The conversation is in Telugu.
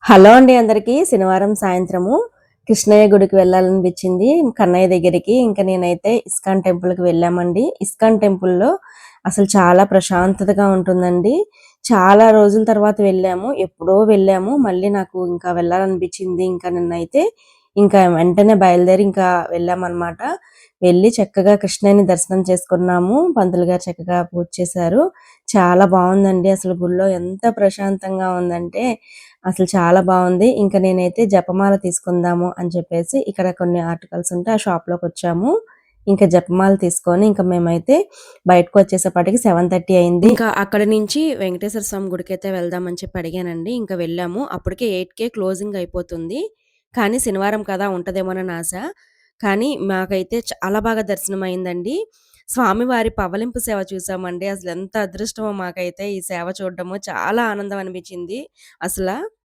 హలో అండి అందరికీ. శనివారం సాయంత్రము కృష్ణయ్య గుడికి వెళ్ళాలనిపించింది కన్నయ్య దగ్గరికి. ఇంకా నేనైతే ఇస్కాన్ టెంపుల్‌కి వెళ్ళామండి. ఇస్కాన్ టెంపుల్‌లో అసలు చాలా ప్రశాంతతగా ఉంటుందండి. చాలా రోజుల తర్వాత వెళ్ళాము. ఎప్పుడో వెళ్ళాము. మళ్ళీ నాకు ఇంకా వెళ్ళాలనిపించింది. ఇంకా నిన్నైతే ఇంకా వెంటనే బయలుదేరి ఇంకా వెళ్ళామన్నమాట. వెళ్ళి చక్కగా కృష్ణయ్యని దర్శనం చేసుకున్నాము. పంతులు గారు చక్కగా పూజ చేశారు. చాలా బావుందండి. అసలు గుడిలో ఎంత ప్రశాంతంగా ఉందంటే అసలు చాలా బావుంది. ఇంక నేనైతే జపమాల తీసుకుందాము అని చెప్పేసి ఇక్కడ కొన్ని ఆర్టికల్స్ ఉంటే ఆ షాప్‌లోకొచ్చాము. ఇంకా జపమాల తీసుకొని ఇంక మేమైతే బయటకొచ్చేసేపాటికి 7:30 అయింది. ఇంకా అక్కడి నుంచి వెంకటేశ్వర స్వామి గుడికైతే వెళ్దాం అని చెప్పి అడిగానండి. ఇంక వెళ్ళాము. అప్పటికే 8కే క్లోజింగ్ అయిపోతుంది. కానీ శనివారం కదా ఉంటదేమోనని ఆశ. కానీ మాకైతే చాలా బాగా దర్శనం అయిందండి. స్వామివారి పవలింపు సేవ చూసామండి. అసలెంత అదృష్టమో మాకైతే ఈ సేవ చూడడము. చాలా ఆనందం అనిపించింది అసల.